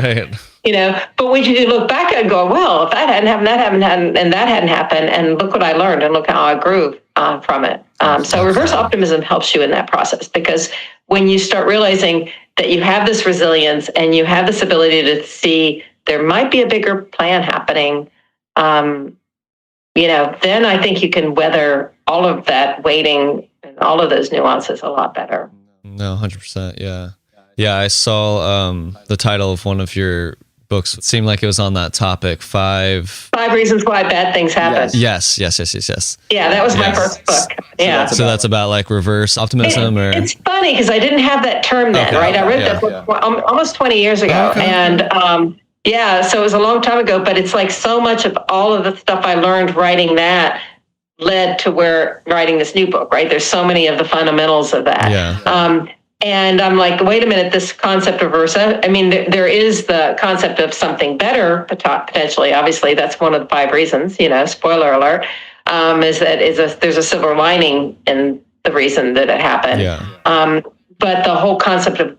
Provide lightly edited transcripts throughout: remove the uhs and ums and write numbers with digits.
Right. But when you look back and go, well, if that hadn't happened, and that hadn't happened, and look what I learned, and look how I grew from it. So reverse optimism helps you in that process, because when you start realizing that you have this resilience and you have this ability to see there might be a bigger plan happening, then I think you can weather all of that waiting and all of those nuances a lot better. No, 100%. Yeah. Yeah. I saw the title of one of your books. It seemed like it was on that topic. Five Reasons Why Bad Things Happen. Yes. Yeah, that was my first book. Yeah. So that's about like reverse optimism, It's funny because I didn't have that term then, right? I read that book almost 20 years ago. Okay. And so it was a long time ago, but it's like so much of all of the stuff I learned writing that led to where writing this new book, right? There's so many of the fundamentals of that. Yeah. And I'm like, wait a minute, this concept of there is the concept of something better, potentially. Obviously, that's one of the 5 reasons, spoiler alert, there's a silver lining in the reason that it happened. Yeah. But the whole concept of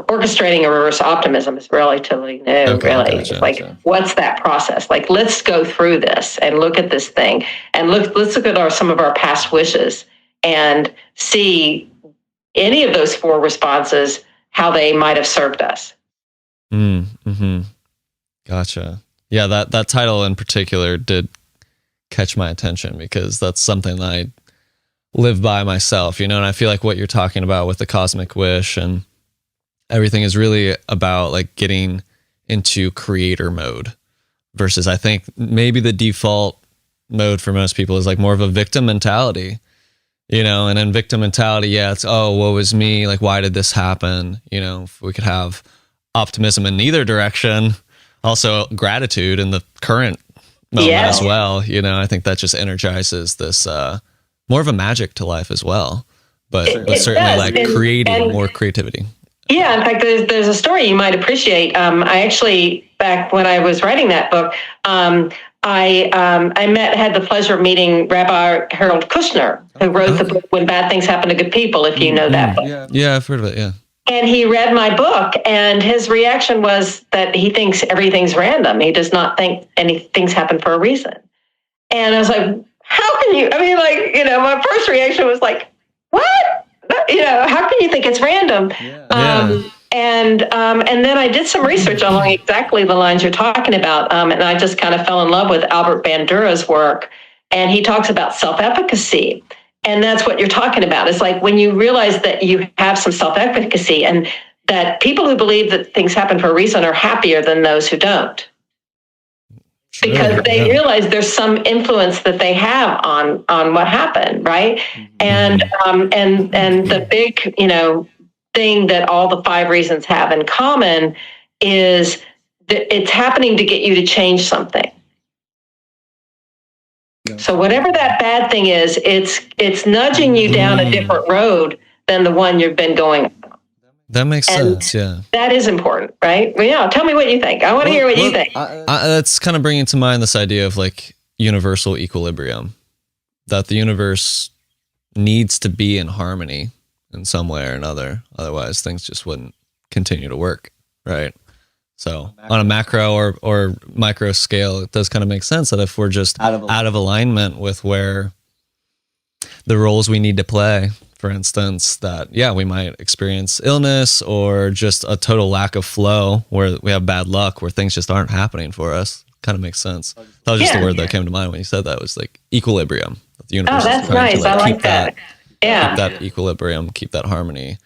orchestrating a reverse optimism is relatively new, really. Gotcha. What's that process? Like, let's go through this and look at this thing, and let's look at some of our past wishes and see any of those 4 responses, how they might have served us. Mm-hmm. Gotcha. Yeah, that title in particular did catch my attention, because that's something that I live by myself, and I feel like what you're talking about with the cosmic wish and everything is really about like getting into creator mode, versus I think maybe the default mode for most people is like more of a victim mentality, and in victim mentality, it's, oh, woe is me, like, why did this happen? If we could have optimism in either direction, also gratitude in the current moment as well, I think that just energizes this more of a magic to life as well, but certainly does. Like creating more creativity. Yeah, in fact, there's a story you might appreciate. I actually, back when I was writing that book, I had the pleasure of meeting Rabbi Harold Kushner, who wrote the book When Bad Things Happen to Good People, if you know that book. Yeah, I've heard of it, yeah. And he read my book, and his reaction was that he thinks everything's random. He does not think things happen for a reason. And I was like, how can you, my first reaction was like, what? How can you think it's random? Yeah. And then I did some research along exactly the lines you're talking about. And I just kind of fell in love with Albert Bandura's work. And he talks about self-efficacy. And that's what you're talking about. It's like when you realize that you have some self-efficacy, and that people who believe that things happen for a reason are happier than those who don't. Because they realize there's some influence that they have on what happened, right? And the big, thing that all the 5 reasons have in common is that it's happening to get you to change something. Yeah. So whatever that bad thing is, it's nudging you down a different road than the one you've been going on. That makes sense, yeah. That is important, right? Well, yeah, tell me what you think. I want to hear what you think. That's kind of bringing to mind this idea of like universal equilibrium, that the universe needs to be in harmony in some way or another. Otherwise, things just wouldn't continue to work, right? So on a macro or micro scale, it does kind of make sense that if we're just out of alignment with where the roles we need to play, for instance, that, we might experience illness or just a total lack of flow where we have bad luck, where things just aren't happening for us. Kind of makes sense. That was just the word that came to mind when you said that, was like equilibrium. The universe that's nice. I like that. Keep that equilibrium, keep that harmony.